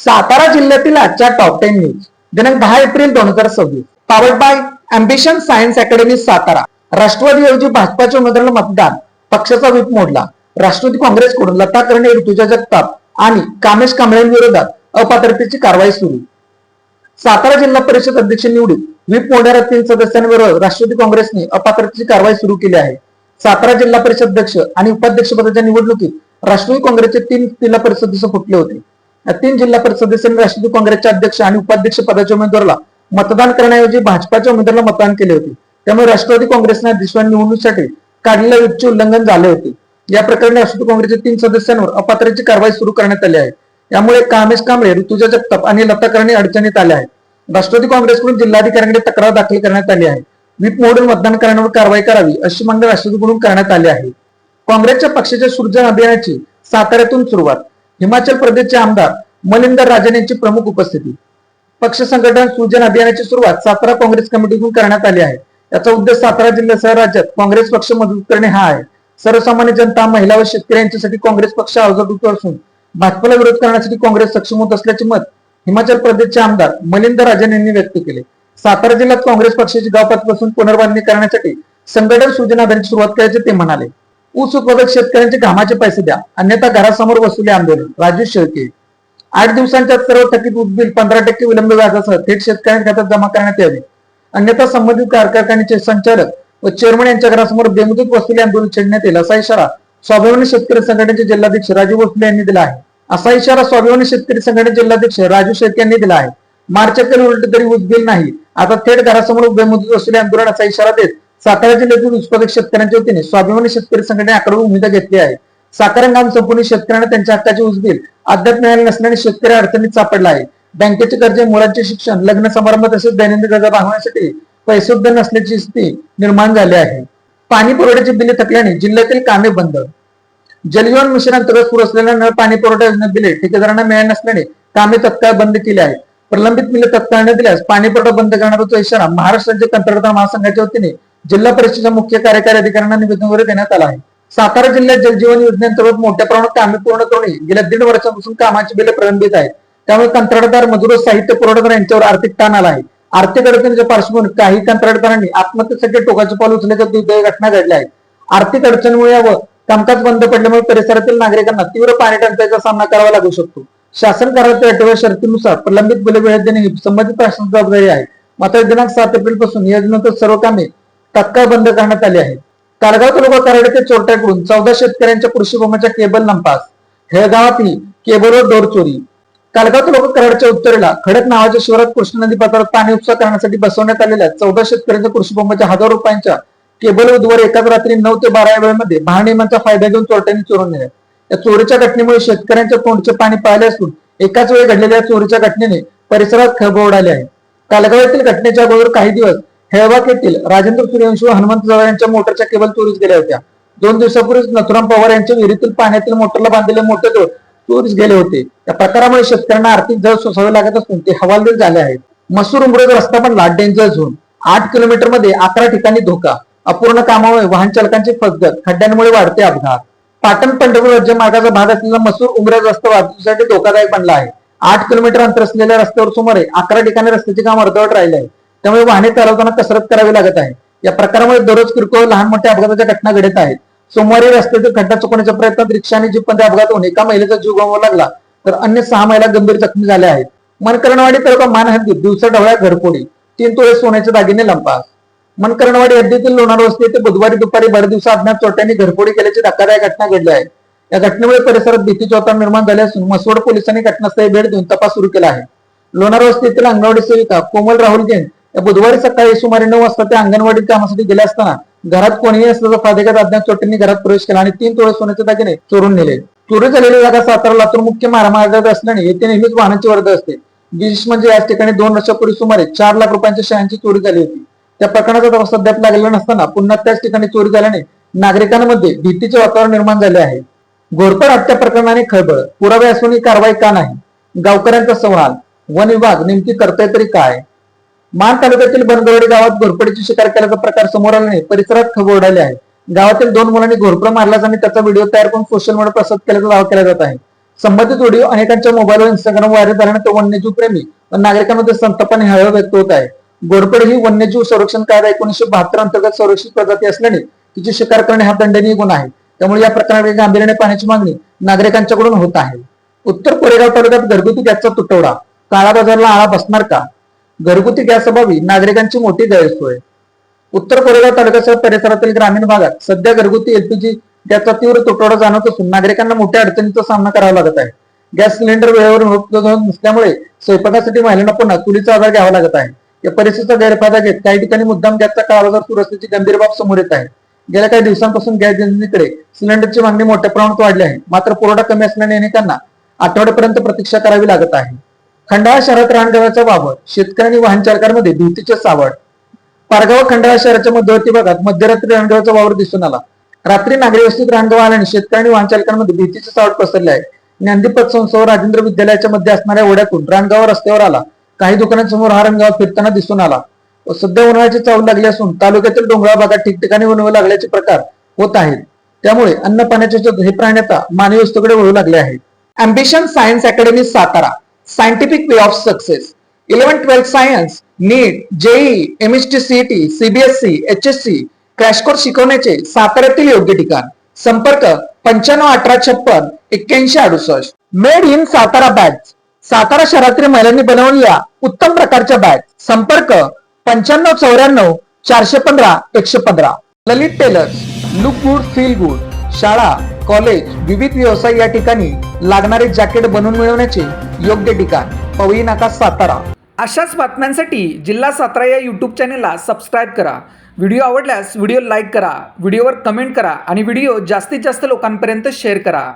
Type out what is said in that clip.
सातारा जिल्ह्यातील आजच्या top 10 news दिनांक 10 April 2026 powered by ambition science academy Satara. राष्ट्रवादीऐवजी भाजपाच्या उमेदवाराला मतदान, पक्षाचा व्हीप मोडला। राष्ट्रवादी काँग्रेसकडून लता कर्णे, ऋतुजा जगताप आणि कामेश कांबळेंविरोधात अपात्रतेची कारवाई सुरू। सातारा जिल्हा परिषद अध्यक्ष निवडीत व्हीप मोडणाऱ्या 3 सदस्यांविरोधात राष्ट्रवादी काँग्रेसने अपात्रतेची कारवाई सुरू केली आहे। सातारा जिल्हा परिषद अध्यक्ष आणि उपाध्यक्ष पदाच्या निवडणुकीत राष्ट्रवादी काँग्रेसचे 3 जिल्हा परिषद सदस्य फुटले होते। या 3 जिल्हा परिषद सदस्यांनी राष्ट्रवादी काँग्रेसच्या अध्यक्ष आणि उपाध्यक्ष पदाच्या उमेदवाराला मतदान करण्याऐवजी भाजपाच्या उमेदवाराला मतदान केले होते। त्यामुळे राष्ट्रवादी काँग्रेसने दिशेने निवडणुकीसाठी काढलेल्या व्हीपचे उल्लंघन झाले होते। या प्रकरणी राष्ट्रवादी काँग्रेसच्या 3 सदस्यांवर अपात्रतेची कारवाई सुरू करण्यात आली आहे। यामुळे कामेश कांबळे, ऋतुजा जगताप आणि लता कर्णे अडचणीत आले आहेत। राष्ट्रवादी काँग्रेसकडून जिल्हाधिकाऱ्यांकडे तक्रार दाखल करण्यात आली आहे। व्हीप मोडून मतदान करण्यावर कारवाई करावी अशी मागणी राष्ट्रवादीकडून करण्यात आली आहे। काँग्रेसच्या पक्षाच्या सृजन अभियानाची साताऱ्यातून सुरुवात। हिमाचल प्रदेशचे आमदार मलिंदर राजन यांची प्रमुख उपस्थिती। पक्ष संघटन सृजन अभियानाची सुरुवात सातारा काँग्रेस कमिटीकडून करण्यात आली आहे। याचा उद्देश सातारा जिल्ह्यासह राज्यात काँग्रेस पक्ष मजबूत करणे हा आहे। सर्वसामान्य जनता, महिला व शेतकरी यांच्यासाठी काँग्रेस पक्ष अवजड असून भाजपला विरोध करण्यासाठी काँग्रेस सक्षम होत असल्याचे मत हिमाचल प्रदेशचे आमदार मलिंदर राजन यांनी व्यक्त केले। सातारा जिल्ह्यात काँग्रेस पक्षाची गावपातळीपासून पुनर्बांधणी करण्यासाठी संघटन सृजन अभियानाची सुरुवात करायचे ते म्हणाले। ऊस उत्पादक शेतकऱ्यांचे घामाचे पैसे द्या, अन्यथा घरासमोर वसुली आंदोलन। राजू शेळके। 8 दिवसांच्या सर्व थकीत ऊस बिल 15% विलंब व्याजासह थेट शेतकऱ्यांच्या खात्यात जमा करण्यात यावे, अन्यथा संबंधित कारखान्याचे संचालक व चेअरमन यांच्या घरासमोर बेमुदत वसुली आंदोलन छेडण्यात येईल असा इशारा स्वाभिमानी शेतकरी संघटनेचे जिल्हाध्यक्ष राजू भोसले यांनी दिला आहे। असा इशारा स्वाभिमानी शेतकरी संघटनेचे जिल्हाध्यक्ष राजू शेळके यांनी दिला आहे। मार्च अखेर उलट तरी ऊस बिल नाही, आता थेट घरासमोर बेमुदत वसुली आंदोलन असा इशारा देत सातारा जिल्ह्यातील उत्पादक शेतकऱ्यांच्या वतीने स्वाभिमानी शेतकरी संघटनेकडे उमेदवार घेतली आहे। सातारा गाव संपूर्ण शेतकऱ्यांना त्यांच्या हक्काचे ऊस बिल अद्याप मिळाले नसल्याने शेतकरी अडचणीत सापडला आहे। बँकेचे कर्ज, मुलांचे शिक्षण, लग्न समारंभ तसेच दैनंदिन गरजा भागवण्यासाठी पैसे उपलब्ध नसल्याची स्थिती निर्माण झाली आहे। पाणी पुरवठ्याची बिले थकल्याने जिल्ह्यातील कामे बंद। जलजीवन मिशन अंतर्गत सुरू असलेल्या नळ पाणी पुरवठा योजना बिले ठेकेदारांना मिळाली नसल्याने कामे तत्काळ बंद केली आहेत। प्रलंबित बिले तत्काळ न दिल्यास पाणी पुरवठा बंद करण्याचा इशारा महाराष्ट्र राज्य कंत्राटदार महासंघाच्या वतीने जिल्हा परिषदेच्या मुख्य कार्यकारी अधिकाऱ्यांना निवेदनाद्वारे देण्यात आला आहे। सातारा जिल्ह्यात जलजीवन योजनेअंतर्गत मोठ्या प्रमाणात कामे पूर्ण करणे गेल्या 1.5 वर्षांपासून कामाची बिले प्रलंबित आहेत। त्यामुळे कंत्राटदार, मजूर, साहित्य पुरवठादार यांच्यावर आर्थिक ताण आला आहे। आर्थिक अडचणीच्या पार्श्वभूमीवर काही कंत्राटदारांनी आत्महत्येसाठी टोकाचे पाऊल उचलल्याच्या दुर्दैवी घटना घडल्या आहेत। आर्थिक अडचणीमुळे व कामकाज बंद पडल्यामुळे परिसरातील नागरिकांना तीव्र पाणी टंचाईचा सामना करावा लागू शकतो। शासन कार्यालयाच्या अटी व शर्तीनुसार प्रलंबित बिले वेळेत देणे ही संबंधित प्रशासनाची जबाबदारी आहे। मात्र दिनांक 7 एप्रिल पासून योजनेनंतर सर्व कामे तत्काळ बंद करण्यात आली आहेत। कालगाव तालुका कराड ते चोरट्याकडून 14 शेतकऱ्यांच्या कृषीभूमीच्या केबल लंपास। हेळगावातही केबलवर दोर चोरी। कालगाव तालुका कराडच्या उत्तरेला खडक नावाच्या शिवारात कृष्णा नदी पात्रात पाणी उपसा करण्यासाठी बसवण्यात आलेल्या 14 शेतकऱ्यांच्या कृषीभूमीच्या 1000 रुपयांच्या केबल बुधवारी एकाच रात्री 9 ते 12 या वेळेमध्ये भारनियमांचा फायदा घेऊन चोरट्यांनी चोरून नेल्या। या चोरीच्या घटनेमुळे शेतकऱ्यांच्या तोंडचे पाणी पाहिले असून एकाच वेळी घडलेल्या चोरीच्या घटनेने परिसरात खळबळ उडाली आहे। कालगाव येथील घटनेच्या अगोदर काही दिवस हेळवाक येथील राजेंद्र सूर्यवंशी व हनुमंत जाधव यांच्या मोटरच्या केबल चोरीस गेल्या होत्या। 2 दिवसापूर्वी नथुराम पवार यांच्या विहिरीतील पाण्यातील मोटरला बांधलेले मोठे दोर चोरीस गेले होते। या प्रकारामुळे शेतकऱ्यांना आर्थिक झळ सोसावे लागत असून ते हवालदिल झाले आहेत। मसूर उमरेज रस्ता बनला डेंजर झोन। 8 किलोमीटर मध्ये 11 ठिकाणी धोका। अपूर्ण कामामुळे वाहन चालकांची फसगत, खड्ड्यांमुळे वाढते अपघात। पाटण पंढरपूर राज्य मार्गाचा भाग असलेला मसूर उमरेज रस्ता वाहतुकीसाठी धोकादायक बनला आहे। 8 किलोमीटर अंतर असलेल्या रस्त्यावर सुमारे 11 ठिकाणी रस्त्याचे काम अर्धवट राहिले आहे। त्यामुळे वाहने चालवताना कसरत करावी लागत आहे। या प्रकारामुळे दररोज किरकोळ लहान मोठ्या अपघाताच्या घटना घडत आहेत। सोमवारी रस्त्यातील खड्डा चुकवण्याच्या प्रयत्नात रिक्षा आणि जीपमध्ये अपघात होऊन एका महिलेचा जीव गमवावा लागला तर अन्य 6 महिला गंभीर जखमी झाल्या आहेत। मनकरणवाडी तालुका मान हद्दीत दिवसा ढवळ्या घरफोडी, 3 तोळे सोन्याचे दागिने लंपास। मनकरणवाडी हद्दीतील लोणार वस्ती येथे बुधवारी दुपारी भरदिवसा अज्ञात चोरट्यांनी घरफोडी केल्याची धक्कादायक घटना घडली आहे। या घटनेमुळे परिसरात भीतीचे वातावरण निर्माण झाले असून मसवड पोलिसांनी घटनास्थळी भेट देऊन तपास सुरू केला आहे। लोणार वस्ती येथील अंगणवाडी सेविका कोमल राहुल जैन या बुधवारी सकाळी सुमारे 9 वाजता त्या अंगणवाडी कामासाठी गेल्या असताना घरात कोणीही असल्याचा फायदेघात अज्ञात चोरट्यांनी घरात प्रवेश केला आणि 3 तोळे सोन्याचे दागिने चोरून नेले। चोरी झालेली जागा सातारा लातूर मुख्य महामार्गावर असल्याने येथे नेहमीच वाहनांची वर्दळ असते। विशेष म्हणजे याच ठिकाणी 2 वर्षापूर्वी सुमारे 4 लाख रुपयांच्या शेळ्यांची चोरी झाली होती। त्या प्रकरणाचा तपास अद्याप लागलेला नसताना पुन्हा त्याच ठिकाणी चोरी झाल्याने नागरिकांमध्ये भीतीचे वातावरण निर्माण झाले आहे। घोरपड हत्या प्रकरणाने खळबळ, पुरावे असूनही कारवाई का नाही? गावकऱ्यांचा सवाल, वन विभाग नेमकी करतोय तरी काय? मान तालुक्यातील बनगरवाडी गावात घोरपडीची शिकार केल्याचा प्रकार समोर आल्याने परिसरात खळबळ उडाली आहे। गावातील 2 मुलांनी घोरपड मारल्याचा आणि त्याचा व्हिडिओ तयार करून सोशल मीडियावर प्रसारित केल्याचा दावा केला जात आहे। संबंधित व्हिडिओ अनेकांच्या मोबाईलवर इंस्टाग्राम व्हायरल झाल्याने तो वन्यजीव प्रेमी व नागरिकांमध्ये संताप आणि हळहळ व्यक्त होत आहे. घोरपड ही वन्यजीव संरक्षण कायदा 1972 अंतर्गत संरक्षित प्रजाती असल्याने तिची शिकार करणे हा दंडनीय गुन्हा आहे. त्यामुळे या प्रकरणाकडे गांभीर्याने पाहण्याची मागणी नागरिकांच्याकडून होत आहे. उत्तर कोरेगाव तालुक्यात घरगुती गॅसचा तुटवडा, काळा बाजारला आळा बसणार का? घरगुती गॅस अभावी नागरिकांची मोठी गैरसोय. उत्तर कोरेगाव तालुक्यासह परिसरातील ग्रामीण भागात सध्या घरगुती एलपीजी गॅसचा तीव्र तुटवडा जाणवत असून नागरिकांना मोठ्या अडचणीचा सामना करावा लागत आहे. गॅस सिलेंडर वेळेवर उपलब्ध नसल्यामुळे स्वयंपाकासाठी महिलांना पुन्हा चुलीचा आधार घ्यावा लागत आहे. या परिस्थितीचा गैरफायदा घेत काही ठिकाणी मुद्दाम गॅसचा काळाबाजार सुरू असल्याची गंभीर बाब समोर येत आहे. गेल्या काही दिवसांपासून गॅस एजन्सीकडे सिलेंडरची मागणी मोठ्या प्रमाणात वाढली आहे. मात्र पुरवठा कमी असल्याने अनेकांना आठवड्यापर्यंत प्रतीक्षा करावी लागत आहे. खंडाळा शहरात रानगव्याचा वावर, शेतकरी आणि वाहन चालकांमध्ये भीतीचे सावट. पारगाव खंडाळा शहराच्या मध्यवर्ती भागात मध्यरात्री रानगव्याचा वावर दिसून आला. रात्री नागरी वस्तीत रानगव्या आल्याने शेतकरी आणि वाहन चालकांमध्ये भीतीचे सावट पसरले आहे. ज्ञानदीप पतसंस्था व राजेंद्र विद्यालयाच्या मध्ये असणाऱ्या ओढ्यातून रानगावा रस्त्यावर आला. काही दुकानांसमोर हा रानगावा फिरताना दिसून आला. सध्या उन्हाळ्याची चाहूल लागली असून तालुक्यातील डोंगराळ भागात ठिकठिकाणी वणवे लागल्याचे प्रकार होत आहेत. त्यामुळे अन्न पाण्याचे हे प्राणी आता मानवी वस्तूकडे वळू लागले आहेत. Ambition science academy Satara, scientific way of success. 11-12 science, NEET, JEE, MST, CET, CBSE, HSC crash course शिकवण्याचे साताऱ्यातील योग्य ठिकाण. संपर्क 95-1856-8168. Made in Satara bags. Satara शहरातील महिलांनी बनवलेल्या उत्तम प्रकारच्या बॅग. संपर्क 95-94-415-115. Lalit tailors. Look good, feel good. शाळा, कॉलेज, विविध व्यवसाय या ठिकाणी लागणारे जॅकेट बनवून मिळवण्याचे योग्य ठिकाण. पवई नाका, सातारा. अशाच बातम्यांसाठी जिल्हा सातारा या यूट्यूब चॅनेलला सबस्क्राईब करा. व्हिडिओ आवडल्यास व्हिडिओ लाईक करा, व्हिडिओवर कमेंट करा आणि व्हिडिओ जास्तीत जास्त लोकांपर्यंत शेअर करा.